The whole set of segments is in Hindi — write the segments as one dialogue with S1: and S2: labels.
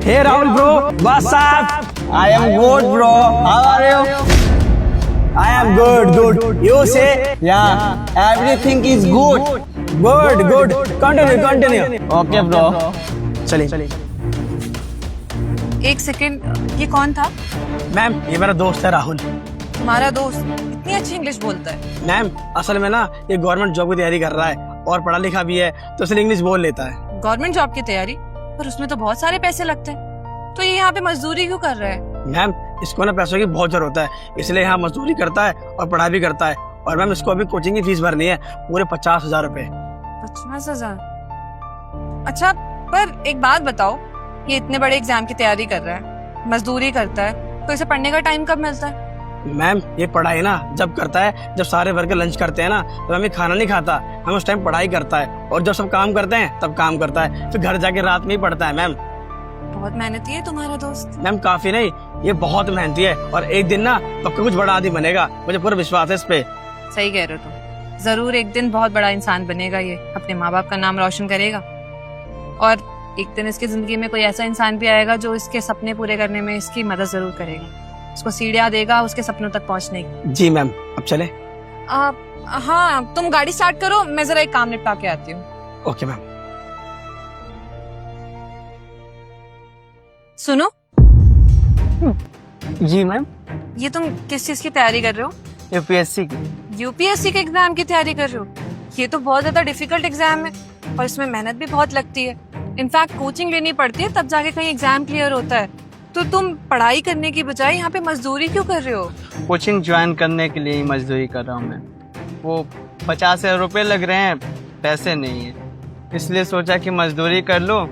S1: Hey Rahul bro, what's up?
S2: I am good, bro. How are you?
S1: I am good. You say?
S2: Yeah, everything is good.
S1: Good. Continue.
S2: Okay, bro.
S1: चलिए।
S3: एक सेकंड, ये कौन था?
S1: मैम, ये मेरा दोस्त है राहुल।
S3: तुम्हारा दोस्त इतनी अच्छी इंग्लिश बोलता है?
S1: मैम, असल में ना ये गवर्नमेंट जॉब की तैयारी कर रहा है और पढ़ा लिखा भी है, तो इसलिए इंग्लिश बोल लेता है।
S3: गवर्नमेंट जॉब की तैयारी? पर उसमें तो बहुत सारे पैसे लगते हैं, तो ये यहाँ पे मजदूरी क्यों कर रहा है?
S1: मैम, इसको ना पैसों की बहुत जरूरत है, इसलिए यहाँ मजदूरी करता है और पढ़ाई भी करता है। और मैम, इसको अभी कोचिंग की फीस भरनी है, पूरे 50,000 रुपए।
S3: 50,000? अच्छा, पर एक बात बताओ, ये इतने बड़े एग्जाम की तैयारी कर रहा है, मजदूरी करता है, तो इसे पढ़ने का टाइम कब मिलता है?
S1: मैम, ये पढ़ाई ना जब करता है, जब सारे वर्कर लंच करते हैं ना, तो हमें खाना नहीं खाता, हम उस टाइम पढ़ाई करता है। और जब सब काम करते हैं तब काम करता है, फिर घर जाके रात में ही पढ़ता है। मैम,
S3: बहुत मेहनती है तुम्हारा दोस्त।
S1: मैम, काफी नहीं, ये बहुत मेहनती है और एक दिन ना पक्का कुछ बड़ा आदमी बनेगा, मुझे पूरा विश्वास है इस पे।
S3: सही कह रहे हो तुम, जरूर एक दिन बहुत बड़ा इंसान बनेगा, ये अपने माँ बाप का नाम रोशन करेगा। और एक दिन इसकी जिंदगी में कोई ऐसा इंसान भी आएगा जो इसके सपने पूरे करने में इसकी मदद जरूर करेगा, उसको सीढ़ियां देगा उसके सपनों तक पहुंचने की।
S1: जी मैम, अब चले?
S3: हाँ, तुम गाड़ी स्टार्ट करो, मैं जरा एक काम निपटा के आती हूँ।
S1: Okay ma'am.
S3: सुनो,
S2: जी मैम,
S3: ये तुम किस चीज की तैयारी कर रहे हो?
S2: यूपीएससी की।
S3: यूपीएससी के एग्जाम की तैयारी कर रहे हो? ये तो बहुत ज्यादा डिफिकल्ट एग्जाम है और इसमें मेहनत भी बहुत लगती है। इनफैक्ट कोचिंग लेनी पड़ती है, तब जाके कहीं एग्जाम क्लियर होता है। तो तुम पढ़ाई करने की बजाय यहाँ पे मजदूरी क्यों कर रहे हो?
S2: कोचिंग ज्वाइन करने के लिए ही मजदूरी कर रहा हूँ मैं। वो 50,000 रुपये लग रहे हैं, पैसे नहीं है, इसलिए सोचा कि मजदूरी कर लो,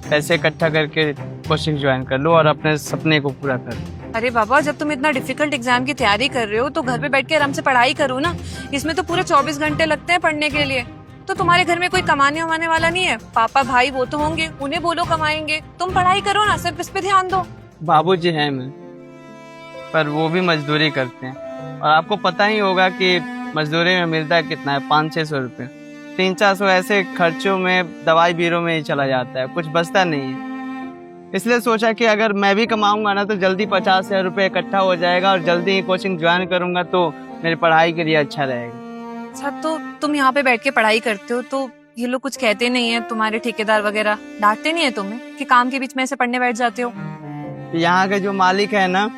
S2: पैसे इकट्ठा करके कोचिंग ज्वाइन कर लो और अपने सपने को पूरा कर लो।
S3: अरे बाबा, जब तुम इतना डिफिकल्ट एग्जाम की तैयारी कर रहे हो तो घर पे बैठ के आराम से पढ़ाई करो ना। इसमें तो पूरे 24 घंटे लगते हैं पढ़ने के लिए। तो तुम्हारे घर में कोई कमाने वमाने वाला नहीं है? पापा भाई वो तो होंगे, उन्हें बोलो कमाएंगे, तुम पढ़ाई करो ना, सिर्फ इस पे ध्यान दो।
S2: बाबूजी हैं मैं, पर वो भी मजदूरी करते हैं और आपको पता ही होगा कि मजदूरी में मिलता है कितना है, 500-600 रुपये। 300-400 ऐसे खर्चों में, दवाई बीरों में ही चला जाता है, कुछ बचता नहीं है। इसलिए सोचा कि अगर मैं भी कमाऊंगा ना तो जल्दी 50,000 रुपये इकट्ठा हो जाएगा और जल्दी ही कोचिंग ज्वाइन करूंगा तो मेरी पढ़ाई के लिए अच्छा रहेगा।
S3: अच्छा, तो तुम यहाँ पे बैठ के पढ़ाई करते हो तो ये लोग कुछ कहते नहीं है? तुम्हारे ठेकेदार वगैरह डांटते नहीं है तुम्हें कि काम के बीच में ऐसे पढ़ने बैठ जाते हो?
S2: यहाँ के जो मालिक है ना,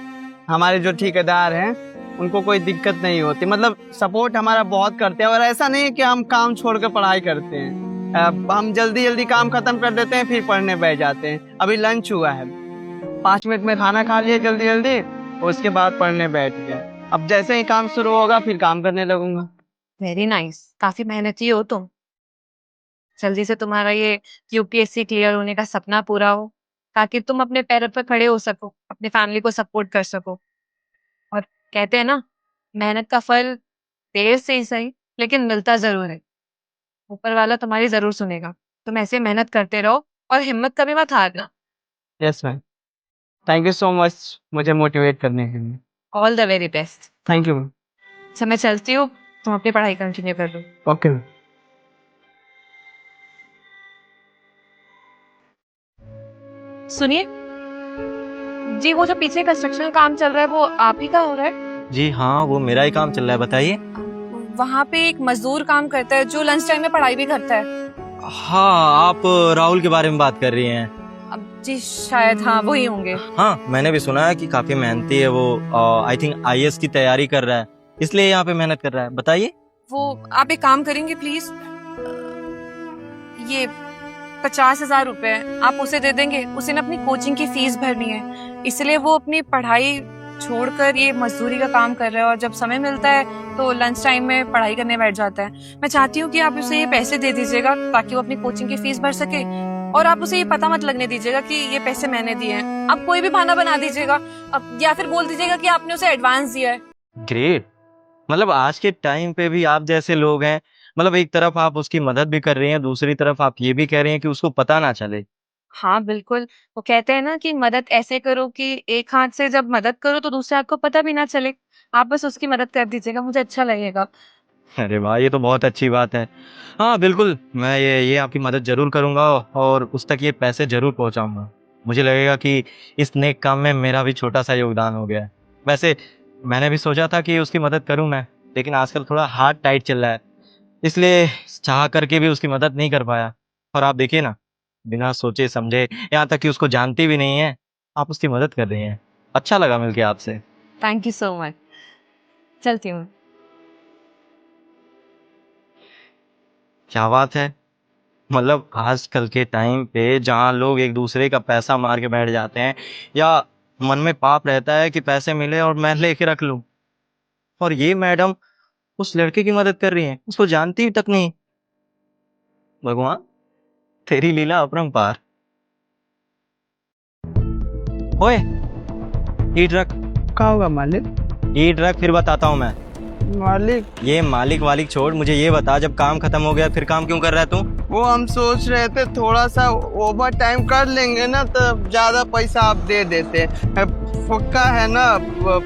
S2: हमारे जो ठेकेदार हैं, उनको कोई दिक्कत नहीं होती, मतलब सपोर्ट हमारा बहुत करते हैं। और ऐसा नहीं है कि हम काम छोड़ कर पढ़ाई करते हैं, हम जल्दी काम खत्म कर देते हैं फिर पढ़ने बैठ जाते हैं। अभी लंच हुआ है, 5 मिनट में खाना खा लिए जल्दी, उसके बाद पढ़ने बैठ गए। अब जैसे ही काम शुरू होगा फिर काम करने लगूंगा।
S3: वेरी नाइस, काफी मेहनती हो तुम। जल्दी से तुम्हारा ये यूपीएससी क्लियर होने का सपना पूरा हो, ताकि तुम अपने पैरों पर खड़े हो सको, अपने फैमिली को सपोर्ट कर सको। और कहते हैं ना, मेहनत का फल देर से ही सही लेकिन मिलता जरूर है। ऊपर वाला तुम्हारी जरूर सुनेगा। तुम ऐसे मेहनत करते रहो और हिम्मत कभी मत हारना।
S2: Yes ma'am, thank you so much मुझे मोटिवेट करने के लिए।
S3: All the very best.
S2: Thank you ma'am.
S3: अच्छा, मैं चलती हूँ, तुम अपनी पढ़ाई कंटिन्यू कर लो।
S2: Okay ma'am.
S3: सुनिए जी, वो जो पीछे कंस्ट्रक्शन का काम चल रहा है वो आप ही का हो रहा है?
S4: जी हाँ, वो मेरा ही काम चल रहा है, बताइए।
S3: वहाँ पे एक मजदूर काम करता है जो लंच टाइम में पढ़ाई भी करता है।
S4: हाँ, आप राहुल के बारे में बात कर रही हैं।
S3: अब जी शायद हाँ वही होंगे।
S4: हाँ, मैंने भी सुना है कि काफी मेहनती है वो। आई थिंक आईएएस की तैयारी कर रहा है, इसलिए यहाँ पे मेहनत कर रहा है। बताइए।
S3: वो आप एक काम करेंगे प्लीज, ये 50,000 रुपए आप उसे दे देंगे। उसे ना अपनी कोचिंग की फीस भरनी है, इसलिए वो अपनी पढ़ाई छोड़कर ये मजदूरी का काम कर रहा है और जब समय मिलता है तो लंच टाइम में पढ़ाई करने बैठ जाता है। मैं चाहती हूँ कि आप उसे ये पैसे दे दीजिएगा ताकि वो अपनी कोचिंग की फीस भर सके। और आप उसे ये पता मत लगने दीजिएगा कि ये पैसे मैंने दिए हैं। आप कोई भी बहाना बना दीजिएगा, अब या फिर बोल दीजिएगा कि आपने उसे एडवांस दिया है।
S4: ग्रेट, मतलब आज के टाइम पे भी आप जैसे लोग हैं, मतलब एक तरफ आप उसकी मदद भी कर रही हैं, दूसरी तरफ आप ये भी कह रही हैं कि उसको पता ना चले।
S3: हाँ बिल्कुल, वो कहते हैं ना कि मदद ऐसे करो कि एक हाथ से जब मदद करो तो दूसरे हाथ को पता भी ना चले। आप बस उसकी मदद कर दीजिएगा, मुझे अच्छा लगेगा।
S4: अरे वाह, ये तो बहुत अच्छी बात है। हाँ बिल्कुल, मैं ये आपकी मदद जरूर करूंगा और उस तक ये पैसे जरूर पहुंचाऊंगा। मुझे लगेगा कि इस नेक काम में मेरा भी छोटा सा योगदान हो गया है। वैसे मैंने भी सोचा था कि उसकी मदद करूं मैं, लेकिन आजकल थोड़ा हाथ टाइट चल रहा है, इसलिए चाह करके भी उसकी मदद नहीं कर पाया। और आप देखिए ना, बिना सोचे समझे, यहाँ तक कि उसको जानती भी नहीं है, आप उसकी मदद कर रही हैं। अच्छा लगा मिलके आपसे।
S3: Thank you so much. चलती हूँ।
S4: क्या बात है, मतलब आजकल के टाइम पे जहाँ लोग एक दूसरे का पैसा मार के बैठ जाते हैं, या मन में पाप रहता है कि पैसे मिले और मैं लेके रख लूं, और ये मैडम उस लड़के की मदद कर रही हैं, उसको जानती तक नहीं। भगवान, तेरी लीला अपरंपार। ओए, ईट रख,
S2: क्या होगा मालिक?
S4: ईट रख, फिर बताता हूँ मैं।
S2: मालिक,
S4: ये मालिक वालिक छोड़, मुझे ये बता, जब काम खत्म हो गया फिर काम क्यों कर रहा है तू?
S2: वो हम सोच रहे थे थोड़ा सा ओवर टाइम कर लेंगे ना तो ज्यादा पैसा आप दे देते। फुक्का है ना,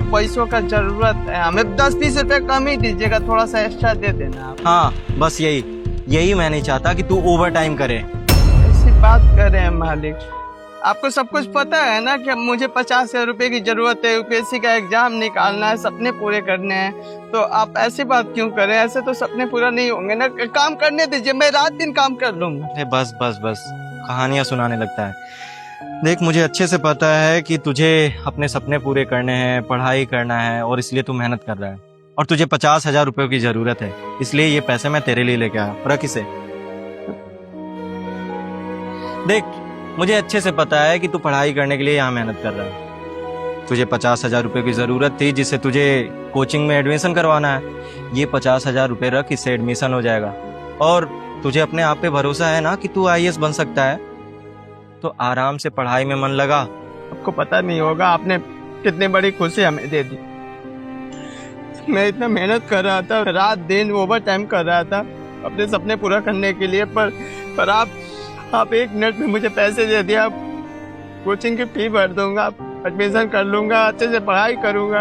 S2: पैसों का जरूरत है हमें, 10-20 रुपए कम ही दीजिएगा, थोड़ा सा एक्स्ट्रा दे देना आप।
S4: हाँ, बस यही मैं नहीं चाहता कि तू ओवर टाइम करे।
S2: ऐसी बात कर रहे हैं मालिक, आपको सब कुछ पता है ना कि मुझे 50,000 रुपए की जरूरत है, यूपीएससी का एग्जाम निकालना है, सपने पूरे करने हैं, तो आप ऐसी बात क्यों करें? ऐसे तो सपने पूरा नहीं होंगे ना, काम करने दीजिए, मैं रात दिन काम कर लूंगा।
S4: अरे बस बस बस, कहानियां सुनाने लगता है। देख, मुझे अच्छे से पता है कि तुझे अपने सपने पूरे करने हैं, पढ़ाई करना है, और इसलिए तू मेहनत कर रहा है, और तुझे 50,000 रुपए की जरूरत है, इसलिए ये पैसे मैं तेरे लिए लेके आया। रख इसे। देख, मुझे अच्छे से पता है कि तू पढ़ाई करने के लिए यहाँ मेहनत कर रहा है, तुझे 50,000 रुपए की जरूरत थी जिससे तुझे कोचिंग में एडमिशन करवाना है। ये 50,000 रुपए रख, इससे एडमिशन हो जाएगा, और तुझे अपने आप पे भरोसा है ना कि तू आईएएस बन सकता है, तो आराम से पढ़ाई में मन लगा।
S2: आपको पता नहीं होगा आपने कितनी बड़ी खुशी हमें दे दी। मैं इतना मेहनत कर रहा था, रात दिन ओवर टाइम कर रहा था अपने सपने पूरा करने के लिए, पर आप 1 मिनट में मुझे पैसे दे दिया। कोचिंग की फी भर दूंगा, एडमिशन कर लूंगा, अच्छे से पढ़ाई करूंगा,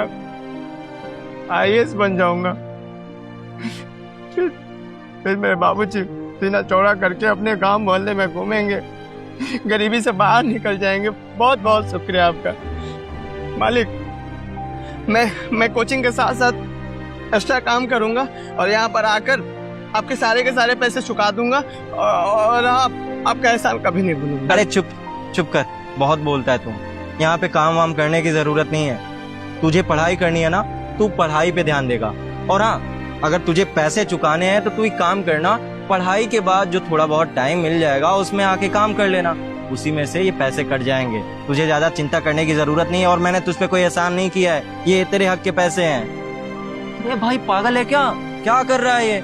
S2: आईएएस बन जाऊंगा। फिर मेरे बाबूजी सीना चौड़ा करके अपने गांव मोहल्ले में घूमेंगे, गरीबी से बाहर निकल जाएंगे। बहुत बहुत शुक्रिया आपका मालिक। मैं कोचिंग के साथ साथ एक्स्ट्रा काम करूंगा और यहाँ पर आकर आपके सारे के सारे पैसे चुका दूंगा, और आपका एहसान कभी नहीं भूलूंगा।
S4: अरे चुप कर, बहुत बोलता है तू। यहाँ पे काम वाम करने की जरूरत नहीं है, तुझे पढ़ाई करनी है ना, तू पढ़ाई पे ध्यान देगा। और हाँ, अगर तुझे पैसे चुकाने हैं तो तू एक काम करना, पढ़ाई के बाद जो थोड़ा बहुत टाइम मिल जाएगा उसमें आके काम कर लेना, उसी में से ये पैसे कट जाएंगे। तुझे ज्यादा चिंता करने की जरूरत नहीं है, और मैंने तुझ पे कोई एहसान नहीं किया है, ये तेरे हक के पैसे हैं। ये भाई पागल है क्या कर रहा है ये?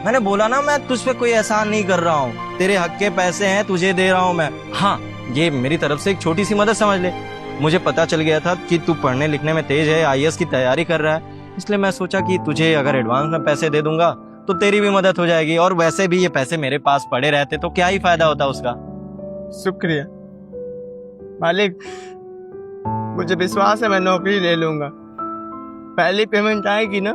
S4: मैंने बोला ना, मैं तुझ पे कोई एहसान नहीं कर रहा हूँ, तेरे हक के पैसे हैं, तुझे दे रहा हूँ मैं। हाँ, ये मेरी तरफ से एक छोटी सी मदद समझ ले। मुझे पता चल गया था कि तू पढ़ने लिखने में तेज है, आईएएस की तैयारी कर रहा है, इसलिए मैं सोचा कि तुझे अगर एडवांस में पैसे दे दूंगा तो तेरी भी मदद हो जाएगी, और वैसे भी ये पैसे मेरे पास पड़े रहते तो क्या ही फायदा होता उसका।
S2: शुक्रिया मालिक, मुझे विश्वास है मैं नौकरी ले लूंगा। पहली पेमेंट आएगी ना,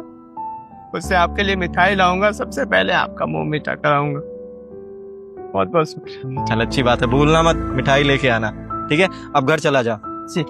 S2: उससे आपके लिए मिठाई लाऊंगा, सबसे पहले आपका मुंह मीठा कराऊंगा। बहुत बहुत शुक्रिया।
S4: चल, अच्छी बात है, भूलना मत मिठाई लेके आना, ठीक है? अब घर चला जा।
S2: जी।